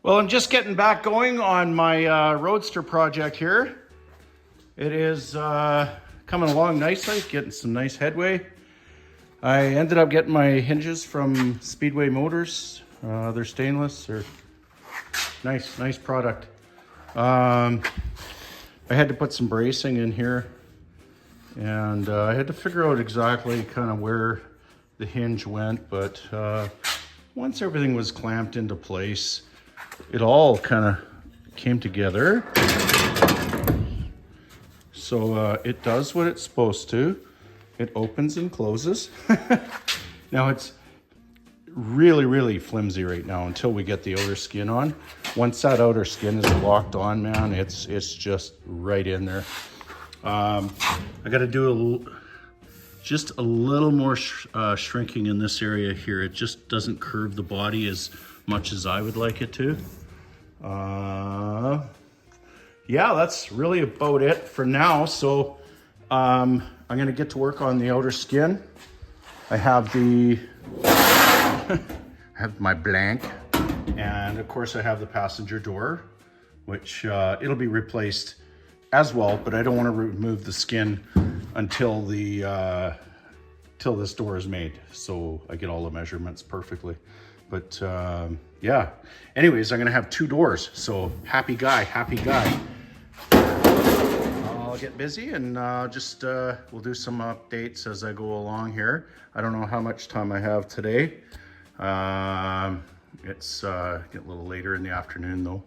Well, I'm just getting back going on my Roadster project here. It is coming along nicely, getting some nice headway. I ended up getting my hinges from Speedway Motors. They're stainless. They're nice product. I had to put some bracing in here, and I had to figure out exactly kind of where the hinge went, but once everything was clamped into place, it all kind of came together. So it does what it's supposed to. It opens and closes. Now it's really flimsy right now until we get the outer skin on. Once that outer skin is locked on, man, it's just right in there. I got to do just a little more shrinking in this area here. It just doesn't curve the body as much as I would like it to. Yeah, that's really about it for now. So I'm gonna get to work on the outer skin. I have I have my blank, and of course I have the passenger door, which it'll be replaced as well, but I don't want to remove the skin until till this door is made, so I get all the measurements perfectly. But yeah, anyways, I'm gonna have two doors, so happy guy. I'll get busy and just we'll do some updates as I go along here. I don't know how much time I have today. It's getting a little later in the afternoon though.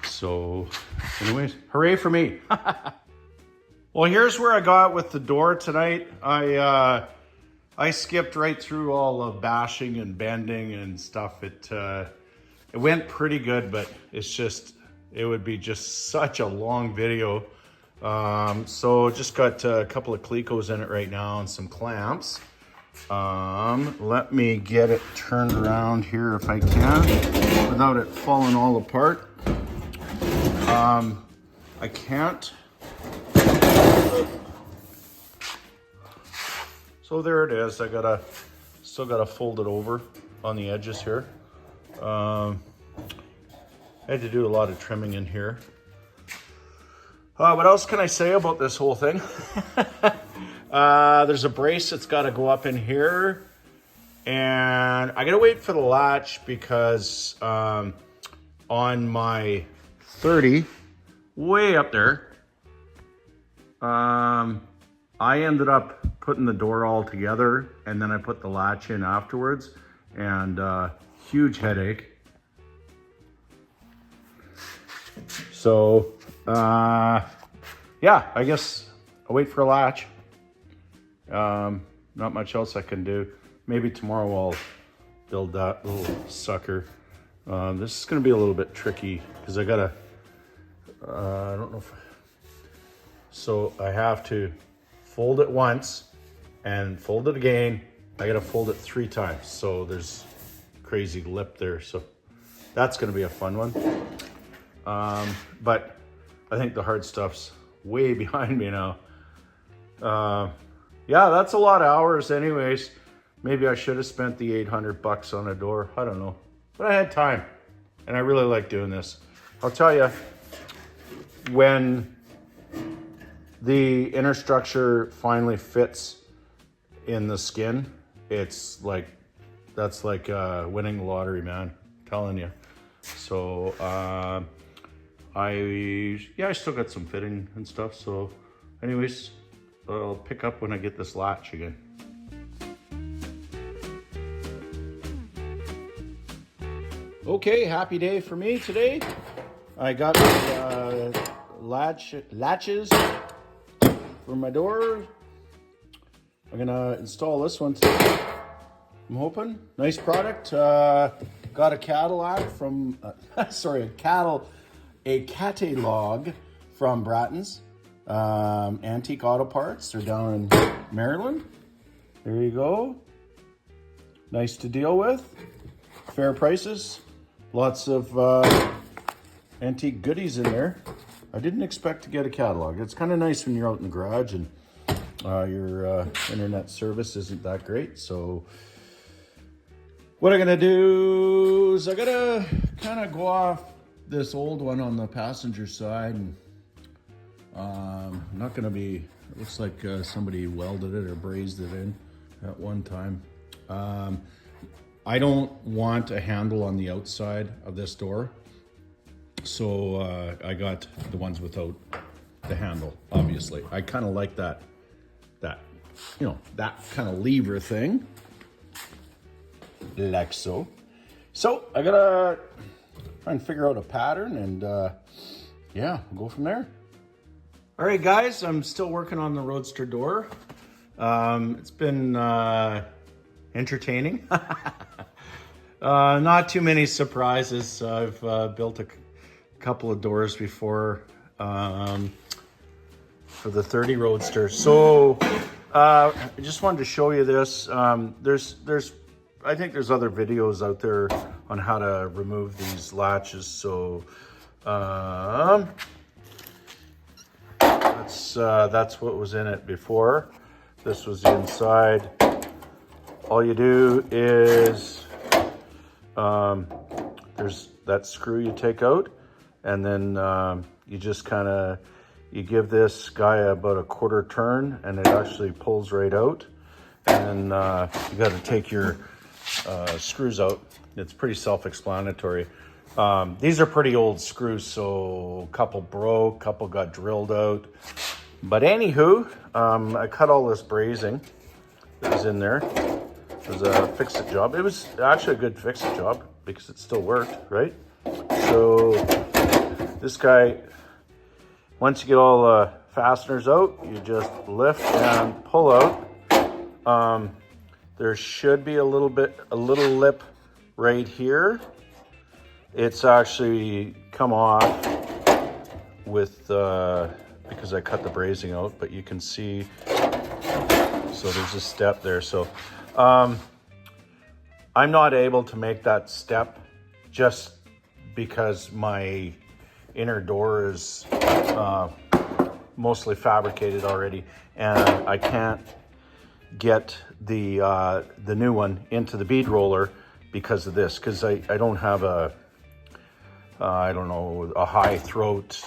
So anyways, hooray for me. Well, here's where I got with the door tonight. I skipped right through all the bashing and bending and stuff. It went pretty good, but it would be just such a long video. So just got a couple of Clecos in it right now and some clamps. Let me get it turned around here if I can without it falling all apart. I can't. So there it is. I still gotta fold it over on the edges here. I had to do a lot of trimming in here. What else can I say about this whole thing? There's a brace that's got to go up in here, and I gotta wait for the latch because on my 30, way up there, I ended up putting the door all together, and then I put the latch in afterwards, and huge headache. So yeah, I guess I'll wait for a latch. Not much else I can do. Maybe tomorrow I'll build that little sucker. This is gonna be a little bit tricky because I gotta, I don't know if, so I have to fold it once and fold it again. I gotta fold it 3 times. So there's crazy lip there. So that's gonna be a fun one. But I think the hard stuff's way behind me now. Yeah, that's a lot of hours anyways. Maybe I should have spent the 800 bucks on a door. I don't know, but I had time and I really like doing this. I'll tell you, when the inner structure finally fits in the skin, it's like, that's like winning the lottery, man. I'm telling you. So I still got some fitting and stuff. So anyways, I'll pick up when I get this latch again. Okay, happy day for me today. I got my latches for my door. I'm gonna install this one today, I'm hoping. Nice product. Got a Cadillac from, a catalog from Bratton's. Antique Auto Parts. They're down in Maryland. There you go. Nice to deal with. Fair prices. Lots of antique goodies in there. I didn't expect to get a catalog. It's kind of nice when you're out in the garage and your internet service isn't that great. So what I'm gonna do is I gotta kind of go off this old one on the passenger side, and I'm not gonna be, it looks like somebody welded it or brazed it in at one time. I don't want a handle on the outside of this door, so I got the ones without the handle. Obviously, I kind of like that you know, that kind of lever thing, like so. So I gotta try and figure out a pattern, and yeah, we'll go from there. All right, guys, I'm still working on the Roadster door. It's been entertaining. Not too many surprises. I've built a couple of doors before for the 30 Roadster. So I just wanted to show you this. I think there's other videos out there on how to remove these latches. So that's what was in it before. This was the inside. All you do is there's that screw you take out, and then you just kind of, you give this guy about a quarter turn, and it actually pulls right out. And then you got to take your screws out. It's pretty self-explanatory. These are pretty old screws, so a couple broke, a couple got drilled out. But anywho, I cut all this brazing that was in there. It was a fix-it job. It was actually a good fix-it job because it still worked, right? So this guy, once you get all the fasteners out, you just lift and pull out. There should be a little lip right here. It's actually come off with, because I cut the brazing out, but you can see, so there's a step there. So I'm not able to make that step just because my inner door is mostly fabricated already, and I can't get the new one into the bead roller because of this, because I don't have a I don't know, a high throat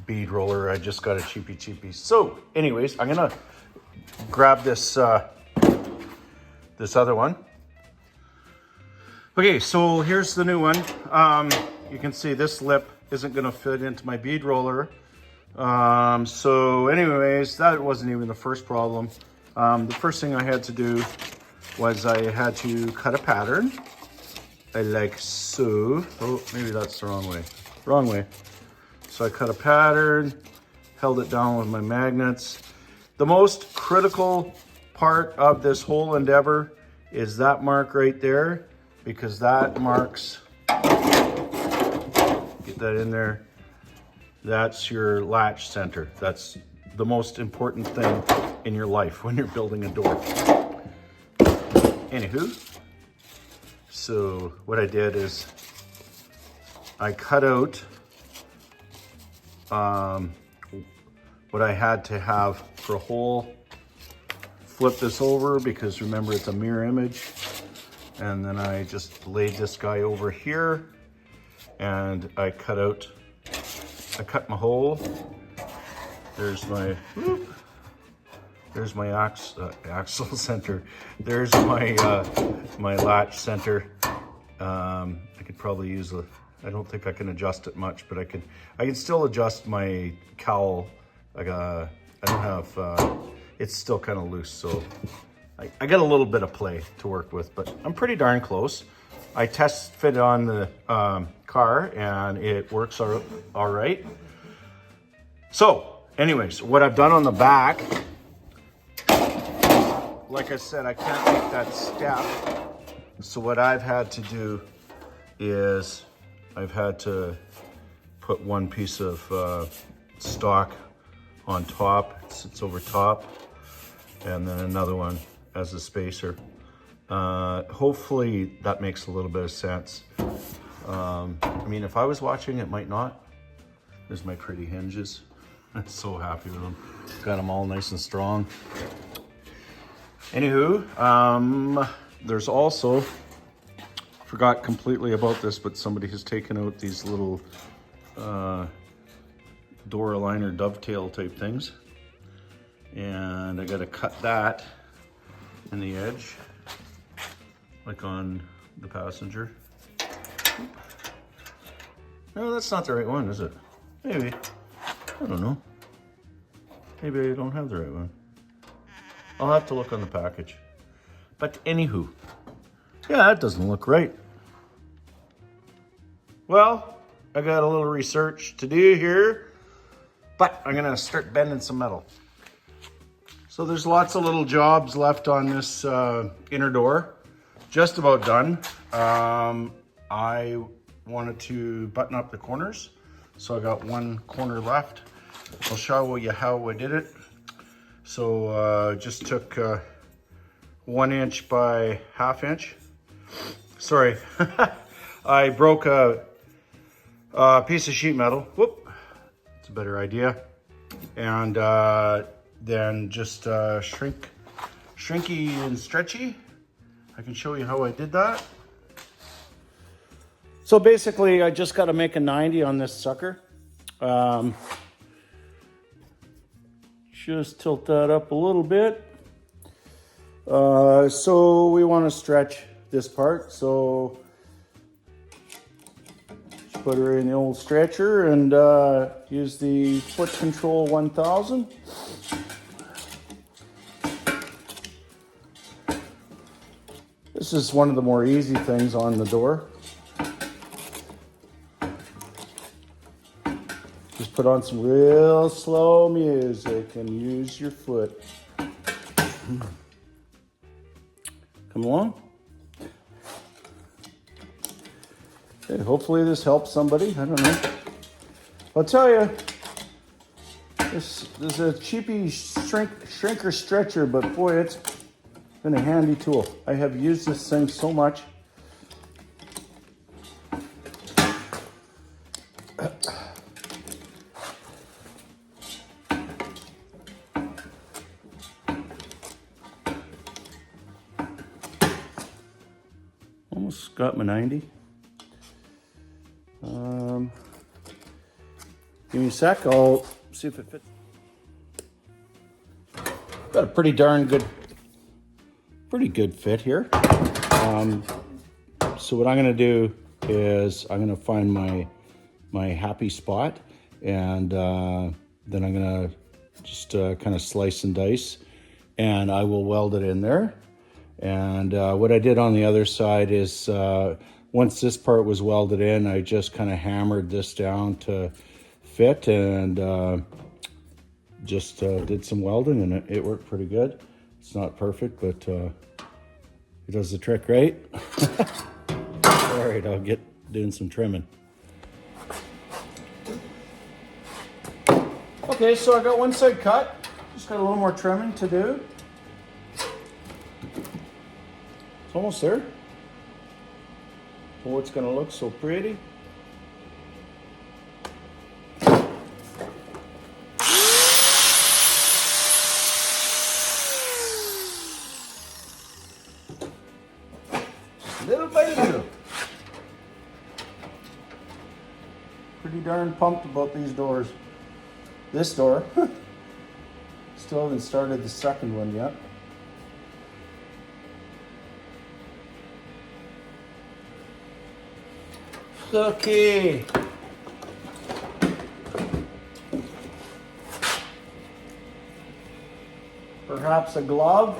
bead roller. I just got a cheapy. So anyways, I'm gonna grab this this other one. Okay, so here's the new one. You can see this lip isn't gonna fit into my bead roller. So anyways, that wasn't even the first problem. The first thing I had to do was I had to cut a pattern. Like so. Oh, maybe that's the wrong way. Wrong way. So I cut a pattern, held it down with my magnets. The most critical part of this whole endeavor is that mark right there, because that marks, get that in there, that's your latch center. That's the most important thing in your life when you're building a door. Anywho, so what I did is I cut out what I had to have for a hole. Flip this over because remember it's a mirror image. And then I just laid this guy over here and I cut my hole. There's my, there's my axle center. There's my my latch center. I could probably use I don't think I can adjust it much, but I can still adjust my cowl. Like I don't have, it's still kind of loose, so I got a little bit of play to work with, but I'm pretty darn close. I test fit on the car and it works all right. So anyways, what I've done on the back, like I said, I can't make that step. So what I've had to do is I've had to put one piece of stock on top, it sits over top, and then another one as a spacer. Hopefully that makes a little bit of sense. I mean, if I was watching, it might not. There's my pretty hinges. I'm so happy with them. Got them all nice and strong. Anywho, there's also forgot completely about this, but somebody has taken out these little door aligner dovetail type things. And I gotta cut that in the edge, like on the passenger. No, that's not the right one, is it? Maybe. I don't know. Maybe I don't have the right one. I'll have to look on the package. But anywho, yeah, that doesn't look right. Well, I got a little research to do here, but I'm gonna start bending some metal. So there's lots of little jobs left on this inner door. Just about done. I wanted to button up the corners, so I got one corner left. I'll show you how I did it. So just took 1 inch by 1/2 inch. Sorry, I broke a piece of sheet metal. Whoop, that's a better idea. And then just shrinky and stretchy. I can show you how I did that. So basically, I just got to make a 90 on this sucker. Just tilt that up a little bit. So we want to stretch this part. So just put her in the old stretcher and use the foot control 1000. This is one of the more easy things on the door. Just put on some real slow music and use your foot. Come along. Okay, hopefully this helps somebody. I don't know. I'll tell you, this is a cheapy shrinker stretcher, but boy, it's been a handy tool. I have used this thing so much. Almost got my 90. Give me a sec, I'll see if it fits. Got a pretty good fit here. So what I'm gonna do is I'm gonna find my happy spot, and then I'm gonna just kind of slice and dice, and I will weld it in there. And what I did on the other side is once this part was welded in, I just kind of hammered this down to fit, and just did some welding, and it worked pretty good. It's not perfect, but it does the trick, right? All right, I'll get doing some trimming. Okay, so I got one side cut. Just got a little more trimming to do. It's almost there. Oh, it's gonna look so pretty. Little by little. Pretty darn pumped about these doors. This door. Still haven't started the second one yet. Okay. Perhaps a glove?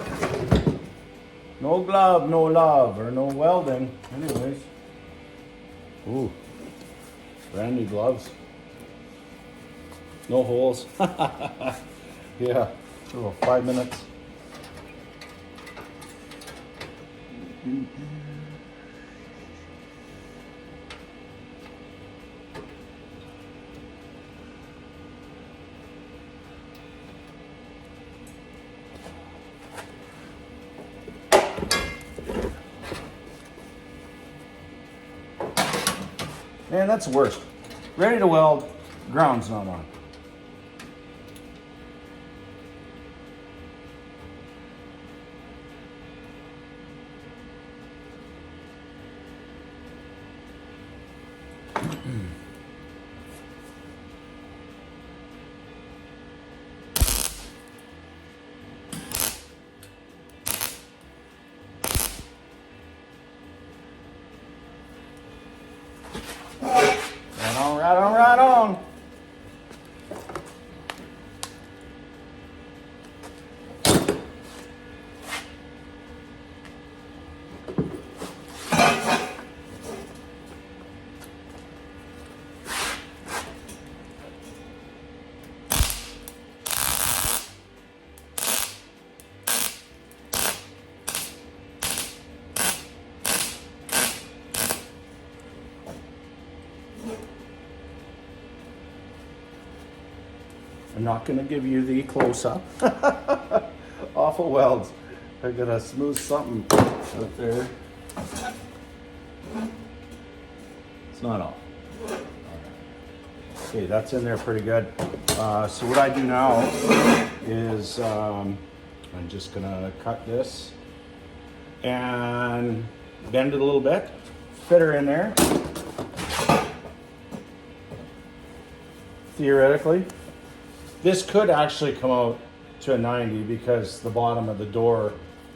No glove, no love, or no welding. Anyways. Ooh. Brand new gloves. No holes. Yeah. Oh, 5 minutes. Man, that's the worst. Ready to weld, ground's not on. Right on. I'm not going to give you the close-up. Awful welds. I gotta smooth something out there. It's not off. Okay, that's in there pretty good. So what I do now is I'm just gonna cut this and bend it a little bit, fit her in there. Theoretically, this could actually come out to a 90 because the bottom of the door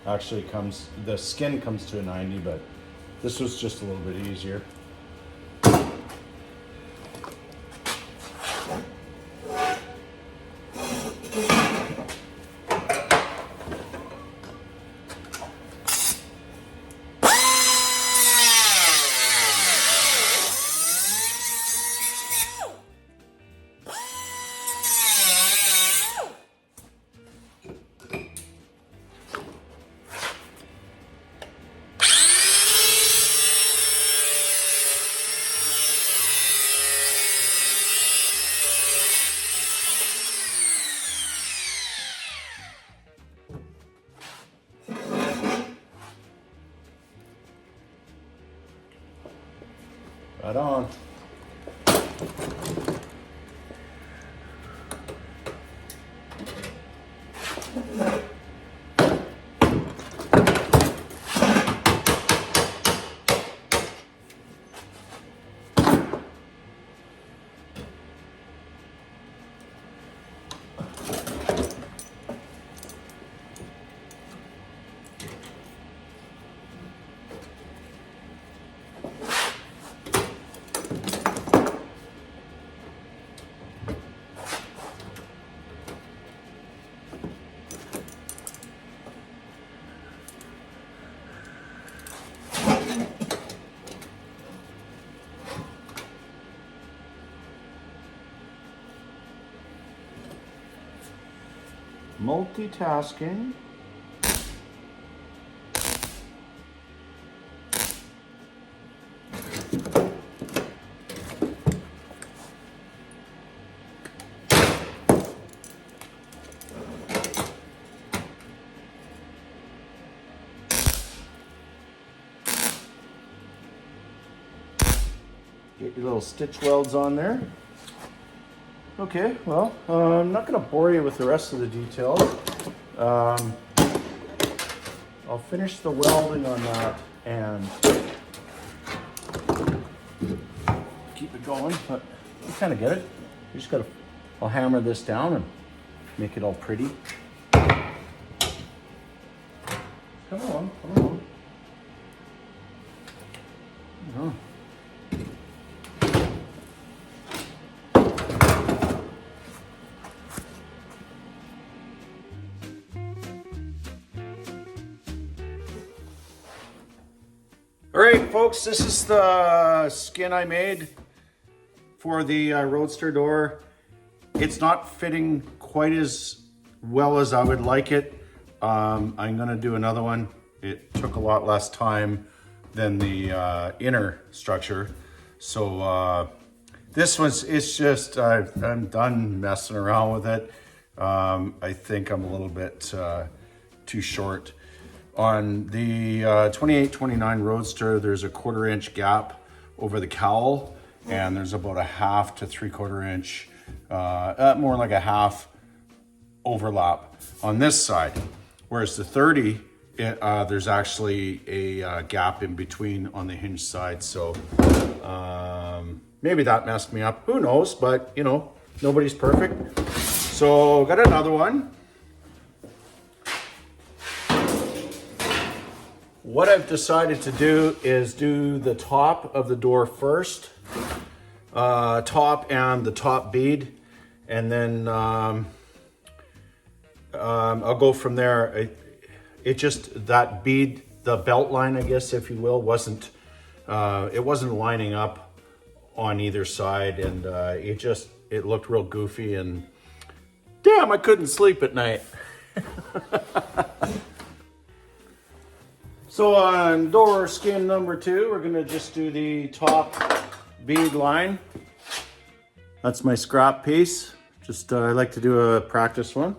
actually comes, the skin comes to a 90, but this was just a little bit easier. Right on. Multitasking. Get your little stitch welds on there. Okay, well, I'm not going to bore you with the rest of the details. I'll finish the welding on that and keep it going, but you kind of get it. You just got to, I'll hammer this down and make it all pretty. Come on, come on. Oh. All right, folks, this is the skin I made for the Roadster door. It's not fitting quite as well as I would like it. I'm gonna do another one. It took a lot less time than the inner structure. So this one's, it's just, I'm done messing around with it. I think I'm a little bit too short. On the 2829 Roadster, there's a 1/4 inch gap over the cowl, and there's about a 1/2 to 3/4 inch, more like a 1/2 overlap on this side. Whereas the 30, there's actually a gap in between on the hinge side. So maybe that messed me up. Who knows? But you know, nobody's perfect. So got another one. What I've decided to do is do the top of the door first, top and the top bead, and then I'll go from there. It just, that bead, the belt line, I guess, if you will, wasn't lining up on either side, and it looked real goofy, and damn, I couldn't sleep at night. So on door skin number 2, we're gonna just do the top bead line. That's my scrap piece. Just I like to do a practice one,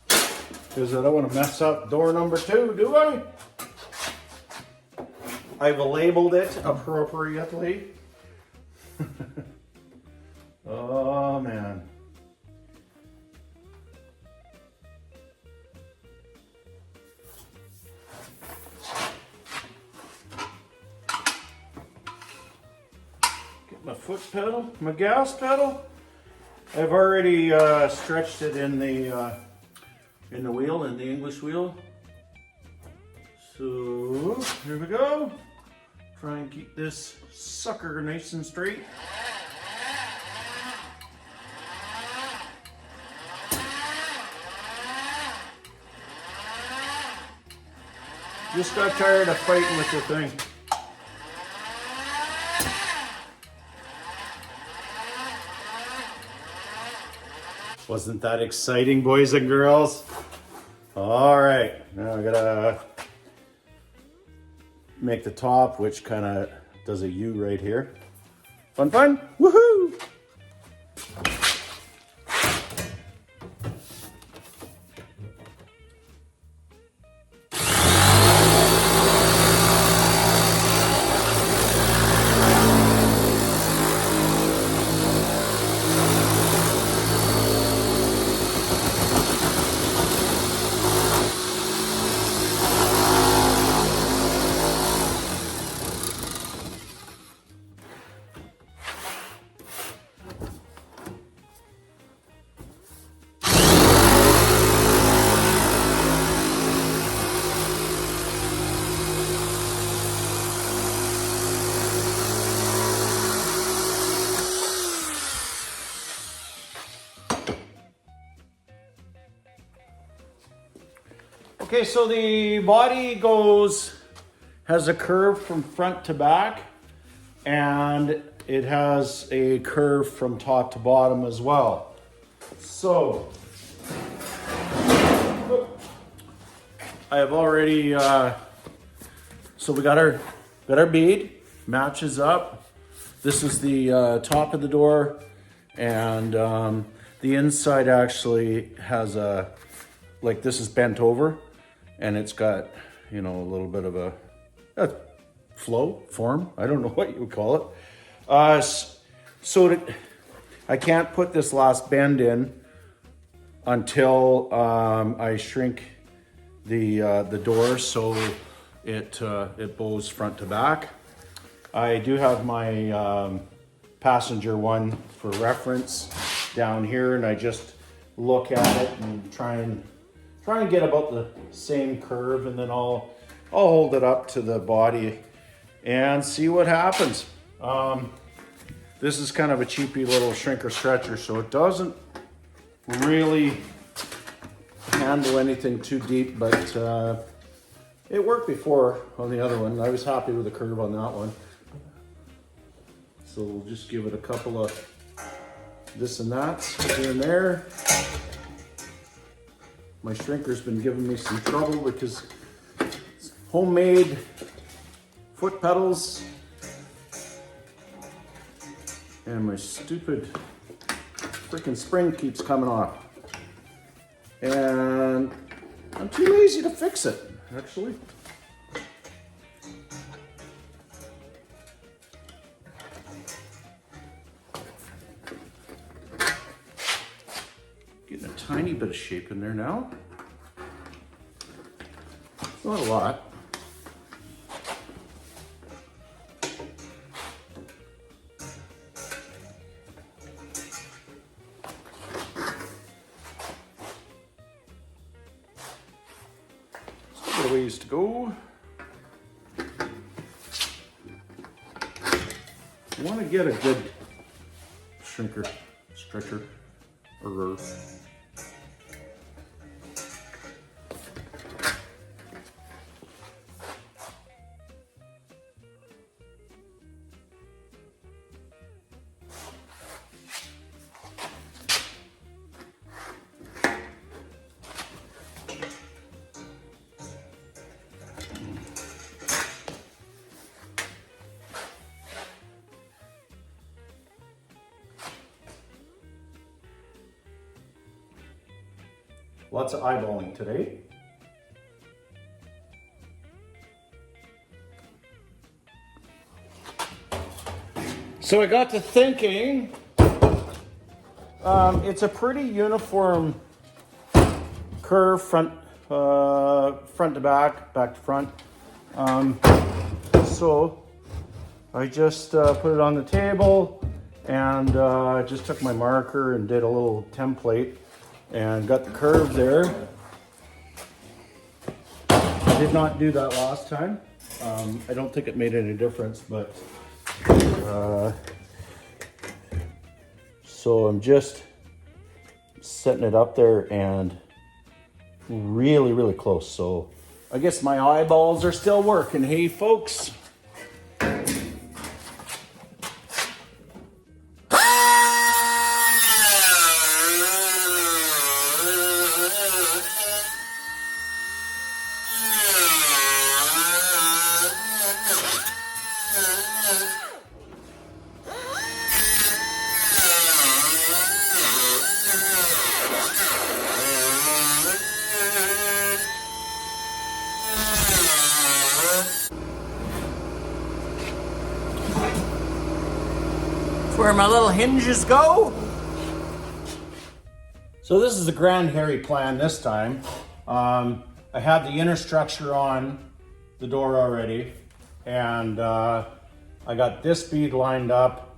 because I don't want to mess up door number 2, do I? I've labeled it appropriately. Oh man. My foot pedal, my gas pedal. I've already stretched it in the wheel, in the English wheel. So here we go. Try and keep this sucker nice and straight. Just got tired of fighting with the thing. Wasn't that exciting, boys and girls? All right, now I gotta make the top, which kind of does a U right here. Fun, fun, woohoo! Okay, so the body has a curve from front to back, and it has a curve from top to bottom as well. So, I have already, so we got our bead, matches up. This is the top of the door, and the inside actually has like this is bent over. And it's got, you know, a little bit of a form. I don't know what you would call it. I can't put this last bend in until I shrink the door so it bows front to back. I do have my passenger one for reference down here, and I just look at it and try and get about the same curve, and then I'll hold it up to the body and see what happens. This is kind of a cheapy little shrinker stretcher, so it doesn't really handle anything too deep, but it worked before on the other one. I was happy with the curve on that one. So we'll just give it a couple of this and that here and there. My shrinker's been giving me some trouble because it's homemade foot pedals, and my stupid freaking spring keeps coming off. And I'm too lazy to fix it, actually. Getting a tiny bit of shape in there now. Not a lot. ways to go. You want to get a good stretcher, or lots of eyeballing today. So I got to thinking, it's a pretty uniform curve, front to back, back to front. So I just put it on the table and just took my marker and did a little template and got the curve there. I did not do that last time. I don't think it made any difference, but so I'm just setting it up there and really, really close. So I guess my eyeballs are still working. Hey, folks. Where my little hinges go. So this is the grand hairy plan this time. I had the inner structure on the door already, and I got this bead lined up.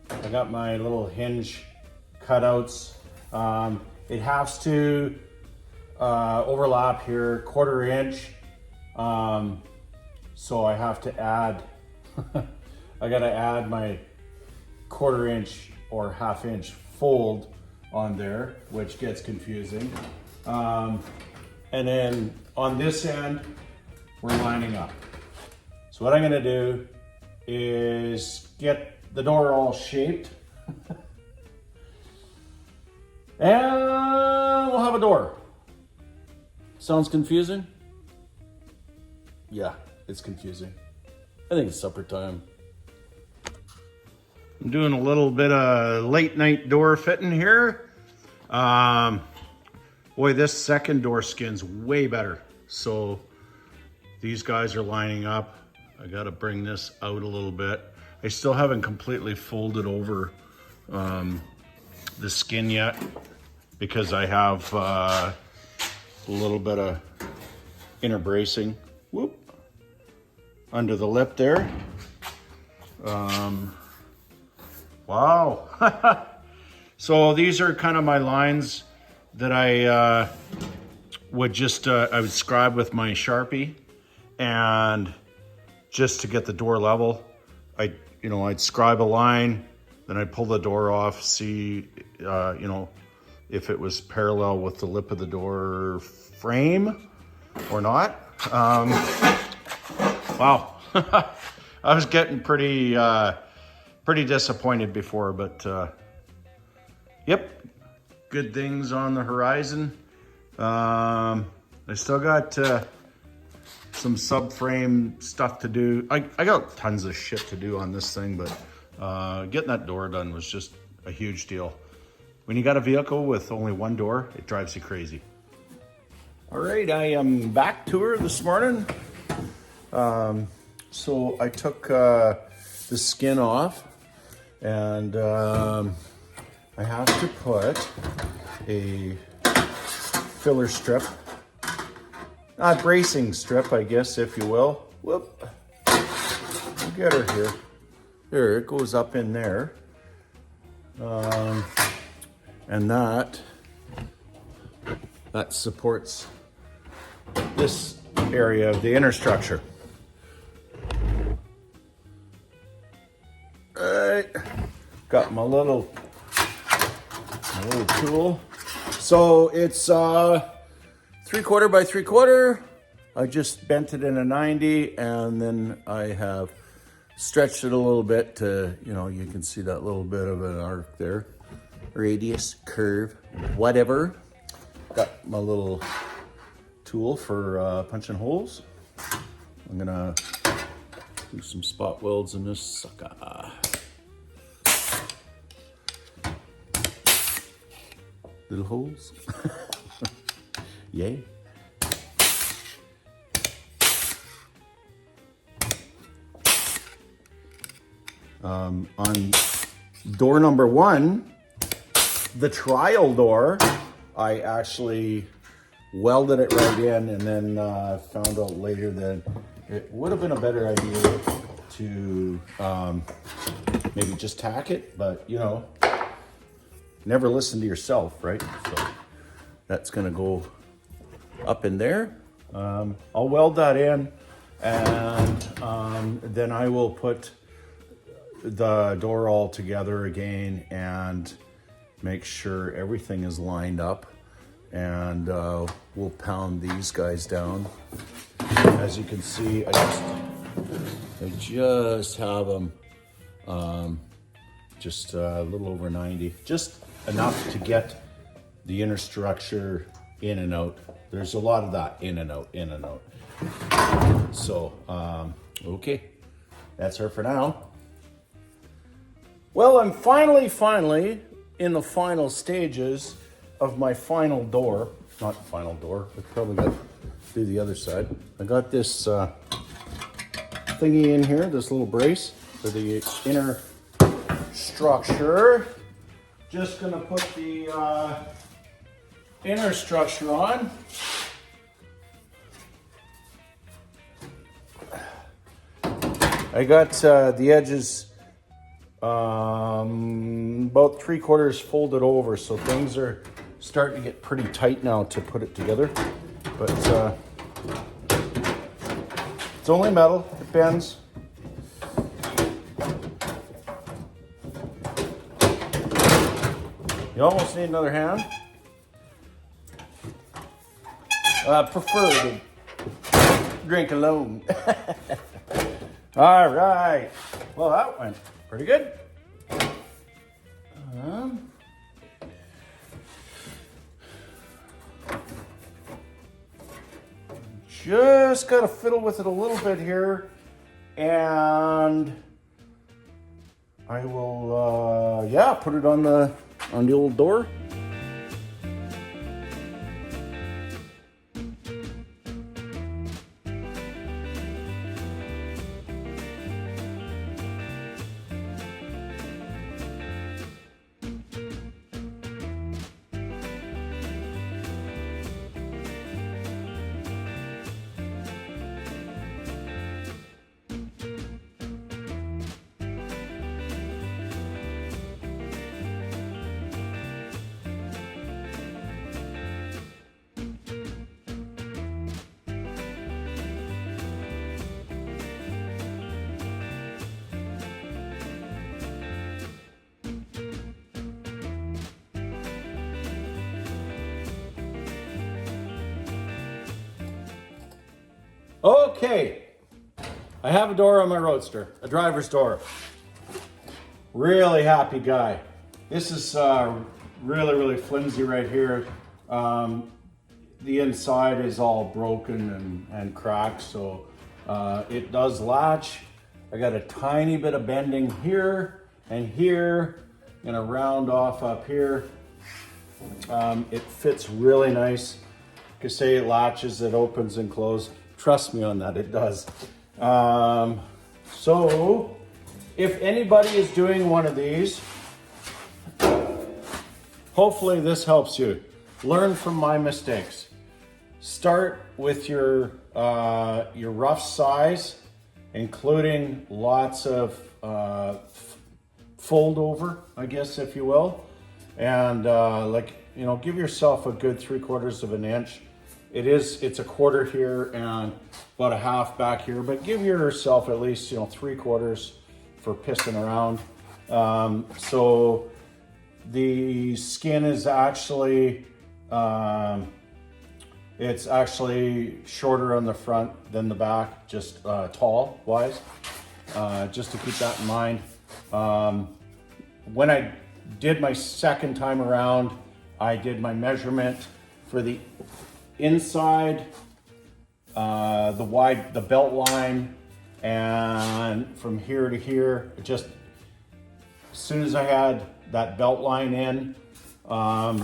I got my little hinge cutouts. It has to overlap here 1/4 inch. So I have to add, I gotta add my 1/4 inch or 1/2 inch fold on there, which gets confusing. And then on this end, we're lining up. So what I'm gonna do is get the door all shaped and we'll have a door. Sounds confusing? Yeah, it's confusing. I think it's supper time. I'm doing a little bit of late night door fitting here. Boy, this second door skin's way better. So these guys are lining up. I gotta bring this out a little bit. I still haven't completely folded over the skin yet because I have a little bit of inner bracing, whoop, under the lip there. Wow. So these are kind of my lines that I would just, I would scribe with my Sharpie, and just to get the door level, I'd scribe a line, then I'd pull the door off, see, if it was parallel with the lip of the door frame or not. Wow. I was getting pretty disappointed before, but yep, good things on the horizon. I still got some subframe stuff to do. I got tons of shit to do on this thing, but getting that door done was just a huge deal. When you got a vehicle with only one door, it drives you crazy. All right, I am back to her this morning. So I took the skin off, and I have to put a filler strip, bracing strip, I guess, if you will. Whoop, we'll get her here. There, it goes up in there. And that supports this area of the inner structure. Alright, got my little tool. So it's 3/4 by 3/4. I just bent it in a 90, and then I have stretched it a little bit to, you know, you can see that little bit of an arc there. Radius, curve, whatever. Got my little tool for punching holes. I'm gonna do some spot welds in this sucker. Little holes. Yay. On door number 1, the trial door, I actually welded it right in, and then found out later that it would have been a better idea to maybe just tack it, but you know, never listen to yourself, right? So that's gonna go up in there. I'll weld that in, and then I will put the door all together again and make sure everything is lined up, and we'll pound these guys down. As you can see, I just have them just a little over 90, just enough to get the inner structure in and out. There's a lot of that in and out, in and out. So, okay, that's her for now. Well, I'm finally in the final stages of my final door. Not final door, I probably got to do the other side. I got this thingy in here, this little brace for the inner structure. Just gonna put the inner structure on. I got the edges about 3/4 folded over, so things are starting to get pretty tight now to put it together. But it's only metal, it bends. You almost need another hand. I prefer to drink alone. All right. Well, that went pretty good. Just got to fiddle with it a little bit here, and I will, put it on the old door. Okay, I have a door on my Roadster, a driver's door. Really happy guy. This is really flimsy right here. The inside is all broken and cracked, so it does latch. I got a tiny bit of bending here and here. I'm gonna round off up here. It fits really nice. You can say it latches, it opens and closes. Trust me on that, it does. So, if anybody is doing one of these, hopefully this helps you. Learn from my mistakes. Start with your rough size, including lots of fold over, I guess, if you will. And give yourself a good 3/4 of an inch. it's a quarter here and about a half back here, but give yourself at least, 3/4 for pissing around. So the skin is actually, it's actually shorter on the front than the back, just tall wise, just to keep that in mind. When I did my second time around, I did my measurement for the inside, the belt line, and from here to here, just as soon as I had that belt line in, I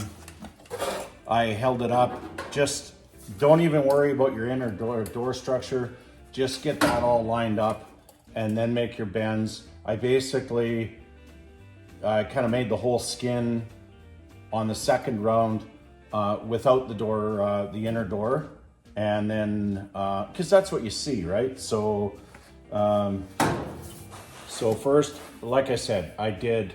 held it up. Just don't even worry about your inner door structure. Just get that all lined up and then make your bends. I kind of made the whole skin on the second round without the door, the inner door. And then, cause that's what you see, right? So first, like I said, I did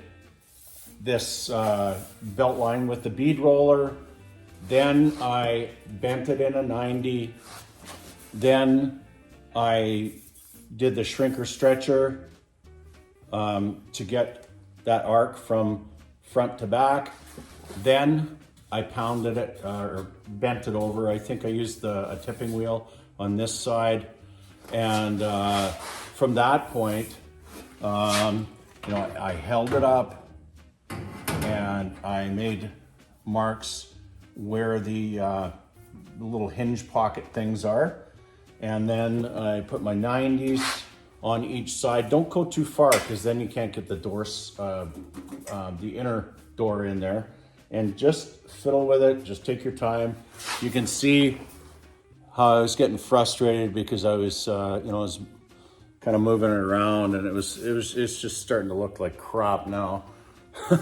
this belt line with the bead roller. Then I bent it in a 90. Then I did the shrinker stretcher to get that arc from front to back. Then I pounded it or bent it over. I think I used a tipping wheel on this side. And from that point, I held it up and I made marks where the little hinge pocket things are. And then I put my 90s on each side. Don't go too far because then you can't get the doors, the inner door in there. And just fiddle with it, just take your time. You can see how I was getting frustrated because I was, I was kind of moving it around and it's just starting to look like crap now.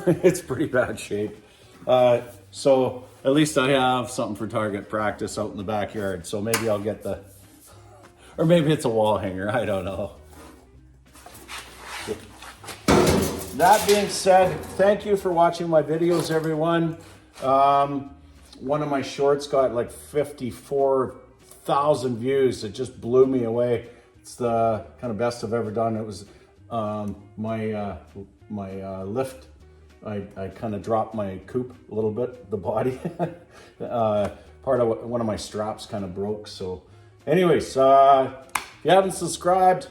It's pretty bad shape. So at least I have something for target practice out in the backyard. So maybe I'll get or maybe it's a wall hanger, I don't know. That being said, thank you for watching my videos, everyone. One of my shorts got like 54,000 views. It just blew me away. It's the kind of best I've ever done. It was my lift. I kind of dropped my coupe a little bit, the body. Part of one of my straps kind of broke. So anyways, if you haven't subscribed,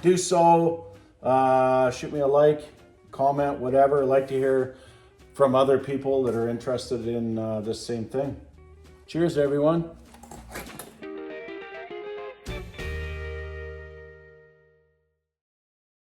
do so. Shoot me a like, comment, whatever. I'd like to hear from other people that are interested in this same thing. Cheers, everyone.